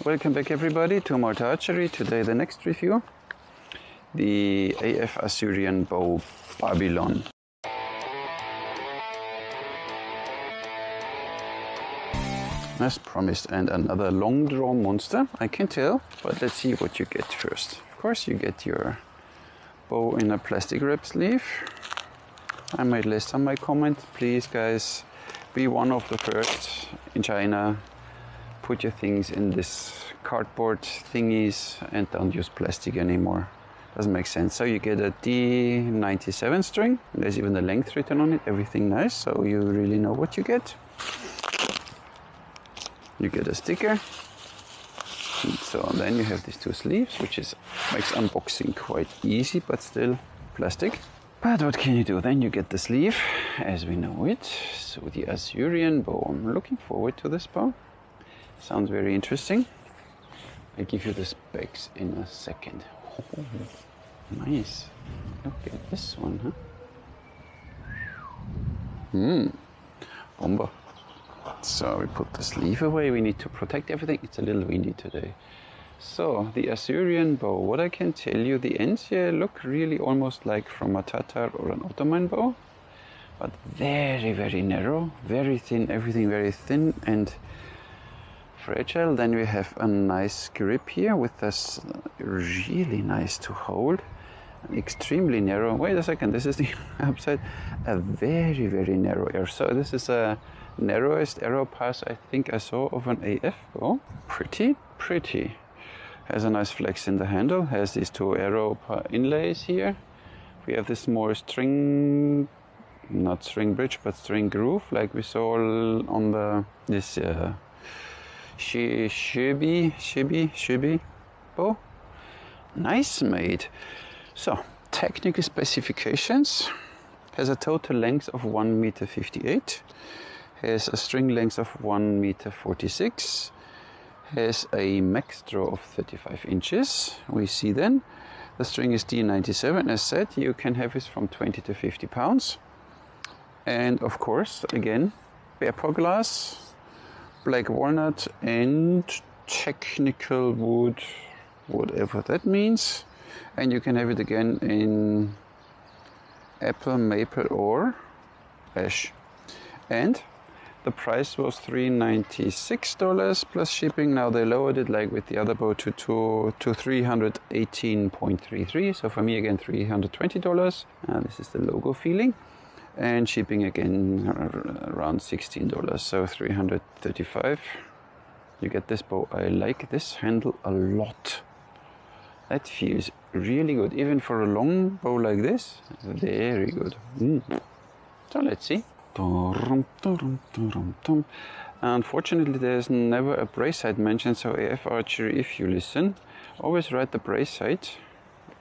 Welcome back everybody to More Archery. Today the next review, the AF Assyrian bow Babylon. As promised, and another long draw monster, I can tell, but let's see what you get first. Of course you get your bow in a plastic wrap sleeve. I made last time my comment, please guys, be one of the first in China. Put your things in this cardboard thingies and don't use plastic anymore. Doesn't make sense. So you get a D97 string. There's even the length written on it. Everything nice. So you really know what you get. You get a sticker. So then you have these two sleeves, which makes unboxing quite easy, but still plastic. But what can you do? Then you get the sleeve as we know it. So the Assyrian bow. I'm looking forward to this bow. Sounds very interesting. I'll give you the specs in a second. Oh, nice. Look at this one, huh? Bomber. So we put the sleeve away. We need to protect everything. It's a little windy today. So the Assyrian bow. What I can tell you, the ends here look really almost like from a Tatar or an Ottoman bow. But very, very narrow. Very thin. Everything very thin and fragile. Then we have a nice grip here with this really nice to hold, extremely narrow. Wait a second, this is the upside. A very, very narrow arrow. So this is a narrowest arrow pass I think I saw of an AF bow. Pretty. Has a nice flex in the handle. Has these two arrow inlays here. We have this more string, not string bridge, but string groove like we saw on this Shibi bow. Nice made. So technical specifications: has a total length of 1.58 meters, has a string length of 1.46 meters, has a max draw of 35 inches. We see then the string is D97. As said, you can have this from 20 to 50 pounds, and of course again bearpaw glass, black walnut and technical wood, whatever that means. And you can have it again in apple, maple or ash. And the price was $396 plus shipping. Now they lowered it like with the other bow to $318.33. So for me again $320. This is the logo feeling. And shipping again around $16, so $335. You get this bow. I like this handle a lot. That feels really good, even for a long bow like this. Very good. So let's see. Unfortunately, there's never a brace sight mentioned. So AF Archery, if you listen, always write the brace sight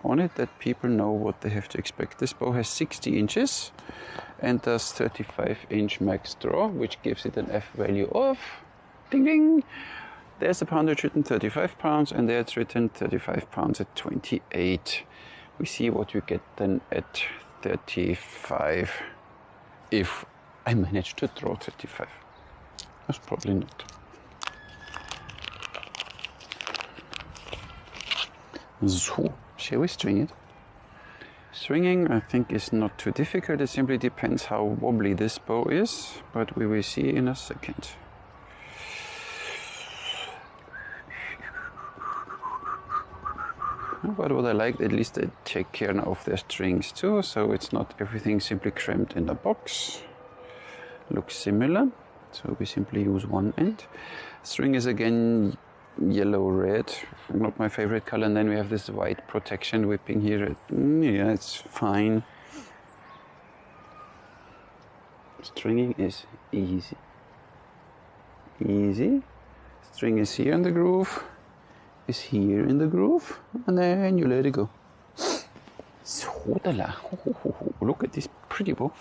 on it, that people know what they have to expect. This bow has 60 inches and does 35-inch max draw, which gives it an F value of ding ding. There's the poundage written 35 pounds, and there it's written 35 pounds at 28. We see what we get then at 35, if I manage to draw 35. That's probably not. So, shall we string it? Stringing, I think, is not too difficult. It simply depends how wobbly this bow is, but we will see in a second. But what I like, at least they take care of their strings too, so it's not everything simply crammed in a box. Looks similar, so we simply use one end. String is again yellow red, not my favorite color, and then we have this white protection whipping here. Yeah, it's fine. Stringing is easy. String is here in the groove, is here in the groove, and then you let it go. Look at this pretty bow.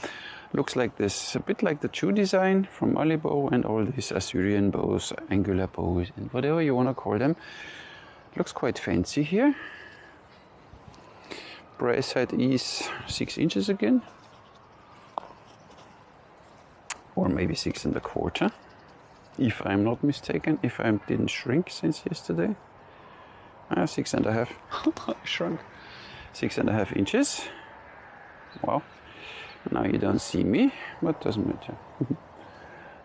Looks like this, a bit like the Chu design from Ali bow and all these Assyrian bows, angular bows, and whatever you want to call them. Looks quite fancy here. Brace height is 6 inches again, or maybe 6 1/4. if I'm not mistaken, if I didn't shrink since yesterday. 6.5. I shrunk. 6.5 inches. Wow. Now you don't see me, but doesn't matter.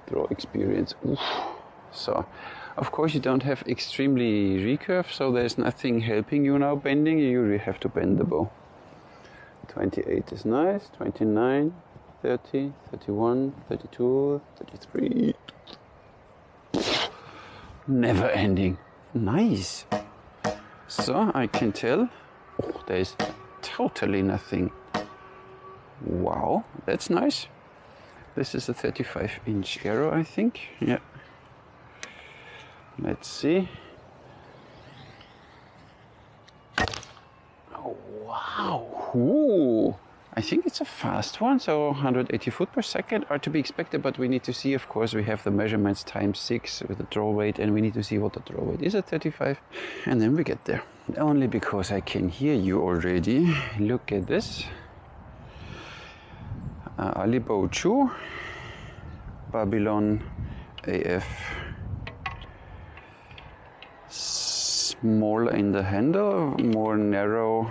Draw experience. Oof. So, of course you don't have extremely recurve, so there's nothing helping you now bending. You really have to bend the bow. 28 is nice. 29, 30, 31, 32, 33. Never ending. Nice. So I can tell, oh, there's totally nothing. Wow, that's nice. This is a 35-inch arrow, I think. Yeah. Let's see. Oh, wow. Ooh. I think it's a fast one, so 180 foot per second are to be expected, but we need to see, of course, we have the measurements times 6 with the draw weight, and we need to see what the draw weight is at 35, and then we get there. Only because I can hear you already. Look at this. Ali bow 2, Babylon AF. Smaller in the handle, more narrow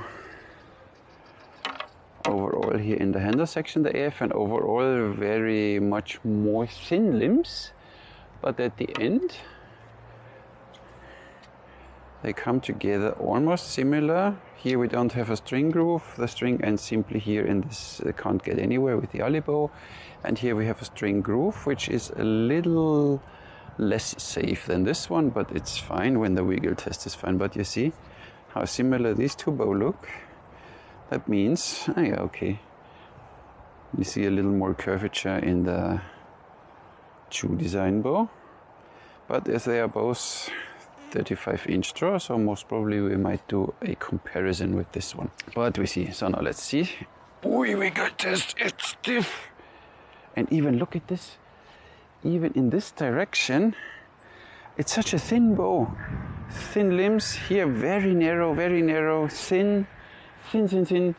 overall here in the handle section, the AF, and overall very much more thin limbs, but at the end they come together almost similar. Here we don't have a string groove, the string ends simply here in this, can't get anywhere with the Ali bow, and here we have a string groove which is a little less safe than this one, but it's fine when the wiggle test is fine. But you see how similar these two bow look. That means, oh yeah, okay, you see a little more curvature in the Chu design bow, but as they are both 35-inch draw, so most probably we might do a comparison with this one. But we see, so now let's see. Ooh, wiggle test, it's stiff. And even look at this, even in this direction, it's such a thin bow. Thin limbs, here very narrow, thin. Thin,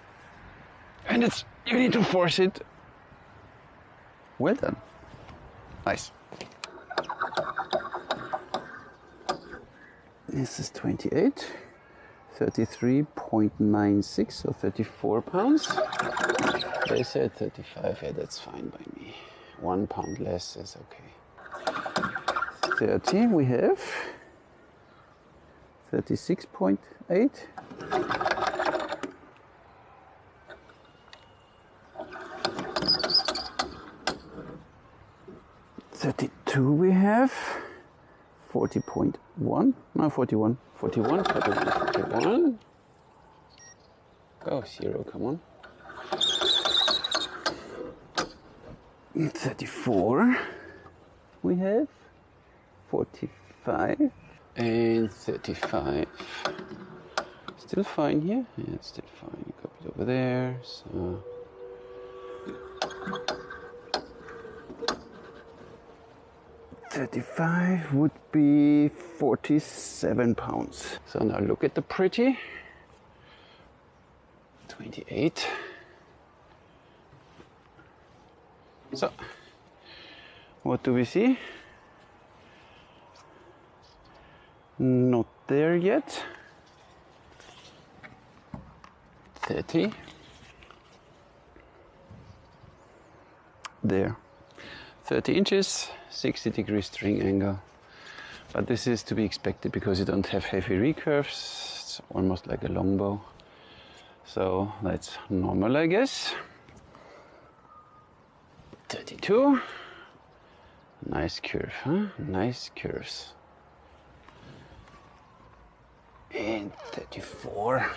and it's, you need to force it. Well done. Nice. This is 28, 33.96, so 34 pounds. They said 35, yeah, that's fine by me. 1 pound less is okay. 30 we have, 36.8. 32 we have, 40.1, no 41. Go 0, come on. 34 we have, 45 and 35. Still fine here? Yeah, it's still fine. You copy it over there, so 35 would be 47 pounds. So now look at the pretty. 28. So, what do we see? Not there yet. 30. There. 30 inches, 60-degree string angle. But this is to be expected because you don't have heavy recurves. It's almost like a longbow. So that's normal, I guess. 32. Nice curve, huh? Nice curves. And 34.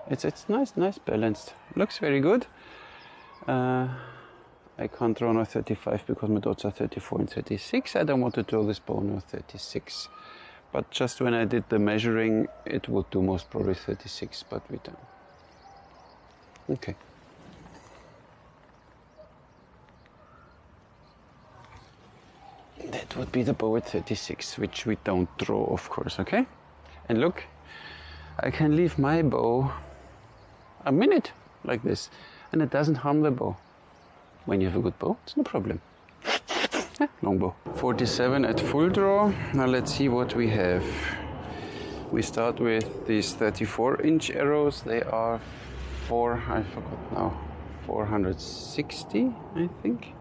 It's nice balanced. Looks very good. I can't draw now 35 because my dots are 34 and 36. I don't want to draw this bow now 36. But just when I did the measuring, it would do most probably 36, but we don't. Okay. That would be the bow at 36, which we don't draw, of course, okay? And look, I can leave my bow a minute like this, and it doesn't harm the bow. when you have a good bow, it's no problem. Long bow. 47 at full draw. Now let's see what we have. We start with these 34-inch arrows. They are I forgot now, 460, I think.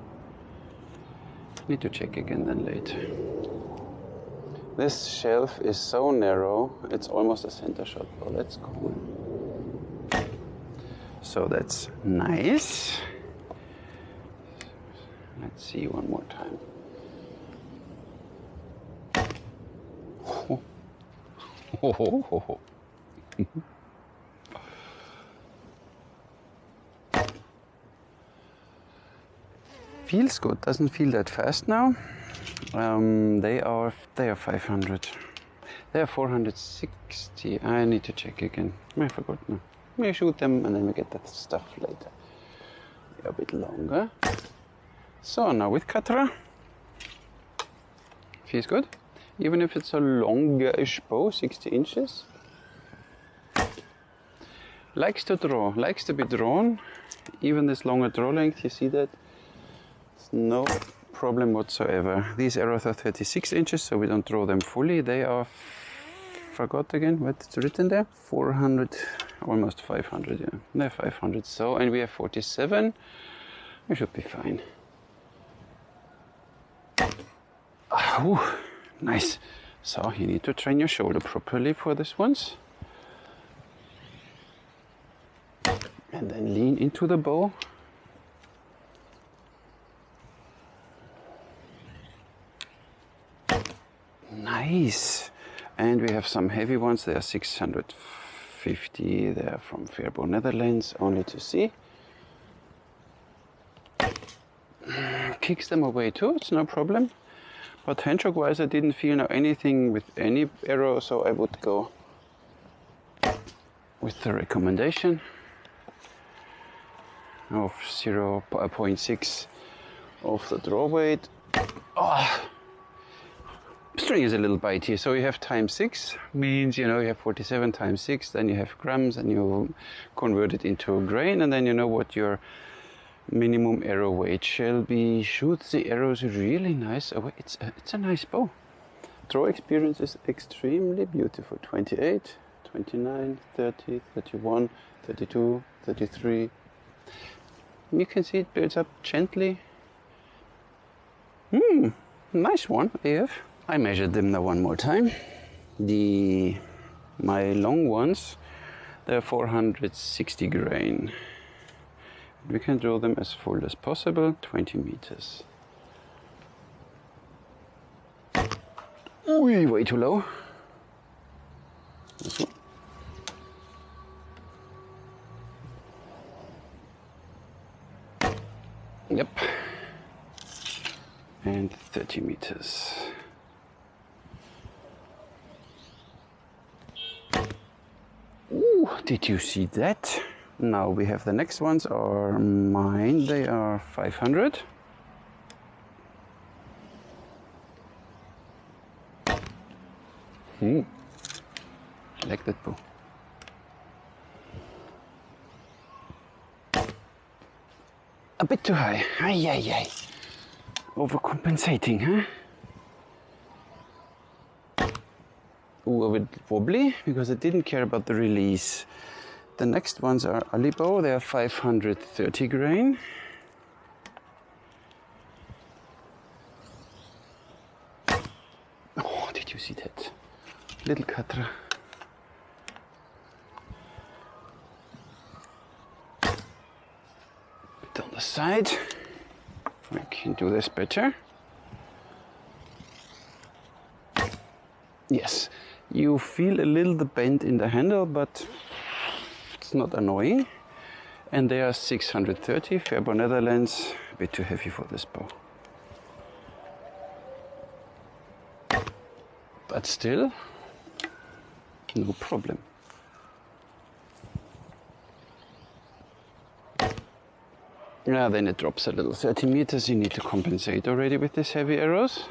Need to check again then later. This shelf is so narrow, it's almost a center shot bow. That's cool. So that's nice. Let's see one more time. Feels good. Doesn't feel that fast now. They are 500. They are 460. I need to check again. I forgot now. We shoot them and then we get that stuff later. They're a bit longer. So now with Katra. Feels good. Even if it's a longer-ish bow, 60 inches. Likes to draw, likes to be drawn. Even this longer draw length, you see that? It's no problem whatsoever. These arrows are 36 inches, so we don't draw them fully. They are, forgot again, what's written there? 400, almost 500, yeah. They're 500, so, and we have 47. We should be fine. Oh, nice. So you need to train your shoulder properly for this ones. And then lean into the bow. Nice. And we have some heavy ones. They are 650. They are from Fairbow, Netherlands, only to see. Kicks them away too, it's no problem. But handstroke wise, I didn't feel now anything with any arrow, so I would go with the recommendation of 0.6 of the draw weight. Oh, string is a little bitey, so you have times 6, means you have 47 times 6, then you have grams and you convert it into a grain, and then you know what your minimum arrow weight shall be. Shoots the arrows really nice away. It's a nice bow. Draw experience is extremely beautiful. 28, 29, 30, 31, 32, 33. You can see it builds up gently. Nice one, AF. I measured them now one more time. My long ones, they're 460 grain. We can draw them as full as possible, 20 meters. Ooh, way too low. This one. Yep. And 30 meters. Ooh, did you see that? Now we have the next ones are mine. They are 500. I like that bow. A bit too high. Ay, ay, ay. Overcompensating, huh? Ooh, a bit wobbly because I didn't care about the release. The next ones are Ali bow. They are 530 grain. Oh, did you see that? Little Katra. Bit on the side. We can do this better. Yes, you feel a little the bend in the handle, but it's not annoying. And they are 630, Fairbow, Netherlands. A bit too heavy for this bow. But still, no problem. Yeah, then it drops a little. 30 meters, you need to compensate already with these heavy arrows.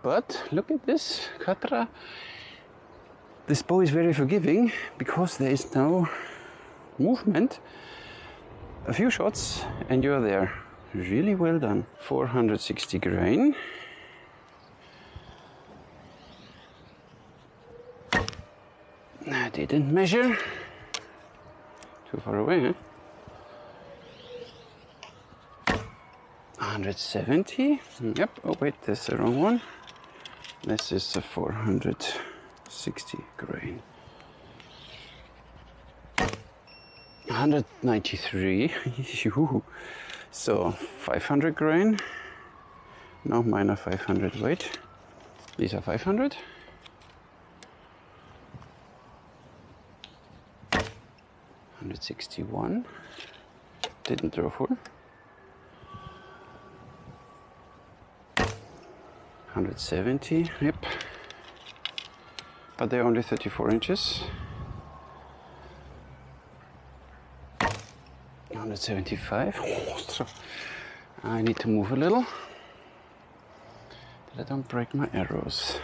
But look at this, Katra. This bow is very forgiving because there is no movement. A few shots and you're there. Really well done. 460 grain. I didn't measure. Too far away, huh? 170. Yep. Oh wait, that's the wrong one. This is a 460 grain. 193. So 500 grain. No, mine are 500. Wait, these are 500. 161. Didn't draw full. 170. Yep. But they're only 34 inches. 175. I need to move a little that I don't break my arrows.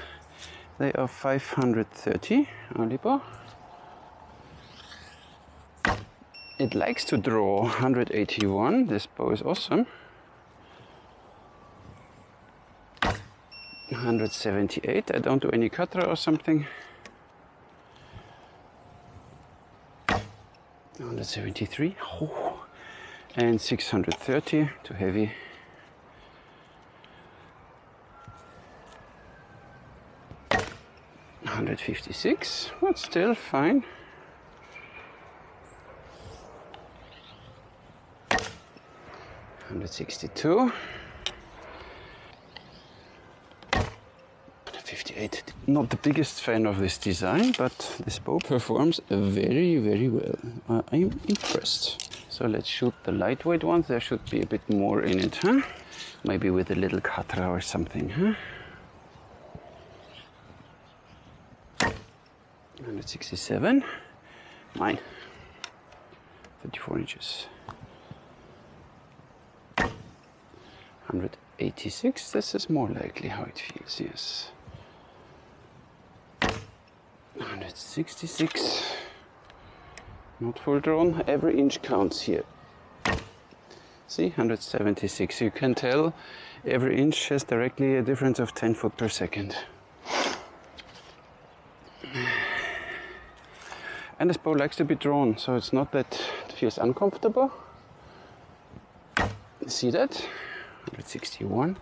They are 530 Alibo. It likes to draw 181. This bow is awesome. 178. I don't do any katra or something. 173. Oh. And 630. Too heavy. 156. But still fine. 162. 58. Not the biggest fan of this design, but this bow performs very, very well. I'm impressed. So let's shoot the lightweight ones. There should be a bit more in it, huh? Maybe with a little katra or something, huh? 167. Mine. 34 inches. 186. This is more likely how it feels, yes. 166. Not full drawn. Every inch counts here. See, 176. You can tell every inch has directly a difference of 10 foot per second. And this bow likes to be drawn, so it's not that it feels uncomfortable. See that? 161,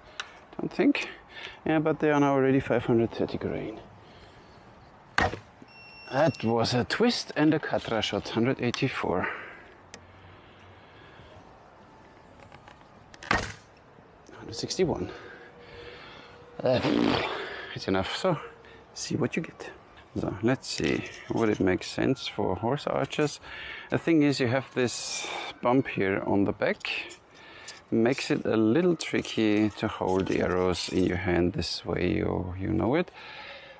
don't think. Yeah, but they are now already 530 grain. That was a twist and a katra shot, 184. 161. It's enough, so see what you get. So let's see, would it make sense for horse archers? The thing is, you have this bump here on the back. Makes it a little tricky to hold the arrows in your hand this way, you know it.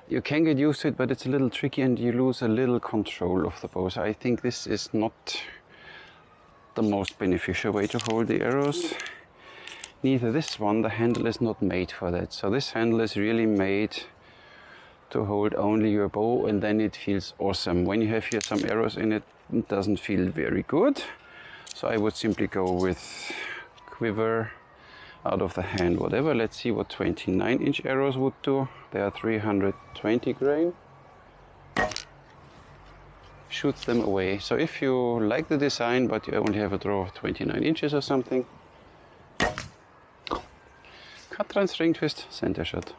You can get used to it, but it's a little tricky and you lose a little control of the bow. So I think this is not the most beneficial way to hold the arrows. Neither this one, the handle is not made for that. So this handle is really made to hold only your bow, and then it feels awesome. When you have here some arrows in it, it doesn't feel very good. So I would simply go with quiver out of the hand, whatever. Let's see what 29-inch arrows would do. They are 320 grain. Shoots them away. So if you like the design, but you only have a draw of 29 inches or something, katra and string twist, center shot.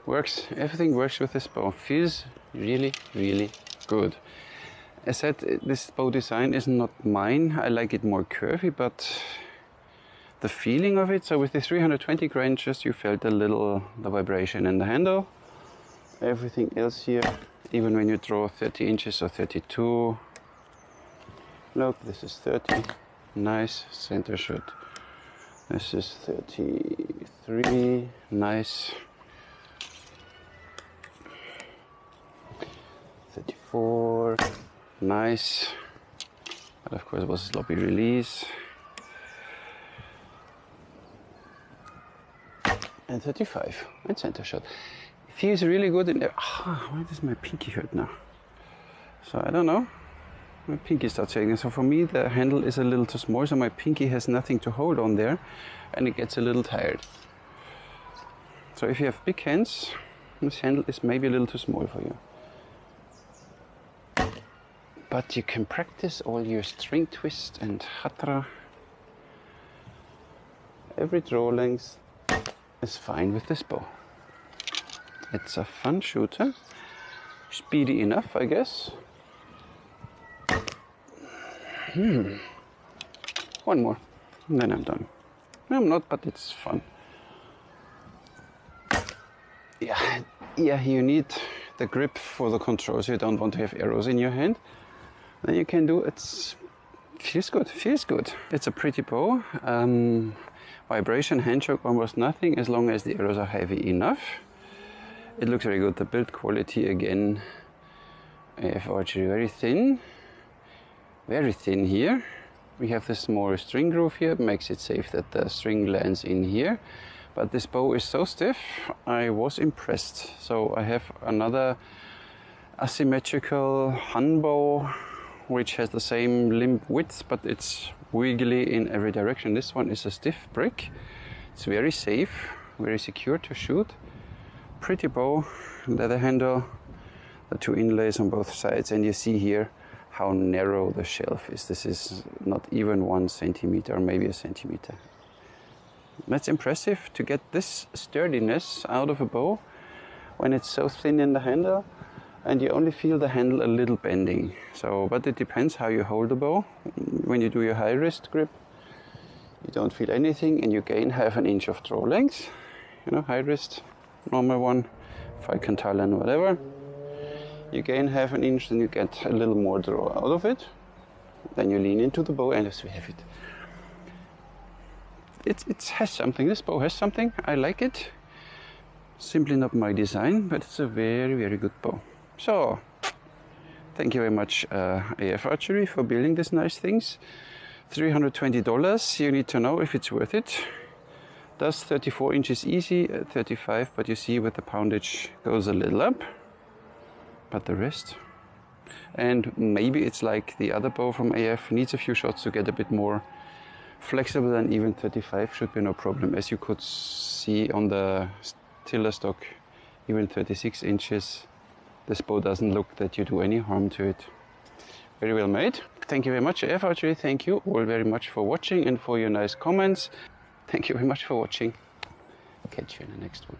Works, everything works with this bow. Feels really, really good. As said, this bow design is not mine. I like it more curvy, but the feeling of it, so with the 320 grain, just you felt a little the vibration in the handle. Everything else here, even when you draw 30 inches or 32, look, this is 30, nice center shot. This is 33, nice. 34, nice. But of course it was a sloppy release. And 35, and center shot. It feels really good in there. Why does my pinky hurt now? So I don't know. my pinky starts shaking. So for me the handle is a little too small, so my pinky has nothing to hold on there and it gets a little tired. So if you have big hands, this handle is maybe a little too small for you. But you can practice all your string twist and hatra. Every draw length is fine with this bow. It's a fun shooter. Speedy enough, I guess. One more, and then I'm done. I'm not, but it's fun. Yeah, you need the grip for the control, so you don't want to have arrows in your hand. Then you can do it. Feels good. It's a pretty bow. Vibration, hand choke, almost nothing, as long as the arrows are heavy enough. It looks very good. The build quality again. AF archery, very thin here. We have this small string groove here, makes it safe that the string lands in here. But this bow is so stiff, I was impressed. So I have another asymmetrical Han bow, which has the same limb width, but it's wiggly in every direction. This one is a stiff brick. It's very safe, very secure to shoot. Pretty bow, leather handle, the two inlays on both sides, and you see here how narrow the shelf is. This is not even 1 centimeter, maybe a centimeter. That's impressive to get this sturdiness out of a bow when it's so thin in the handle and you only feel the handle a little bending. So, but it depends how you hold the bow. When you do your high wrist grip, you don't feel anything and you gain 1/2 inch of draw length. You know, high wrist, normal one, 5 Cantalan, whatever. You gain 1/2 inch, then you get a little more draw out of it. Then you lean into the bow and as we have it. It has something, this bow has something, I like it. Simply not my design, but it's a very, very good bow. So, thank you very much AF Archery for building these nice things. $320, you need to know if it's worth it. Does 34 inches easy, 35, but you see with the poundage goes a little up. But the rest. And maybe it's like the other bow from AF, needs a few shots to get a bit more flexible, and even 35 should be no problem. As you could see on the tiller stock, even 36 inches, this bow doesn't look that you do any harm to it. Very well made. Thank you very much, AF Archery. Thank you all very much for watching and for your nice comments. Thank you very much for watching. Catch you in the next one.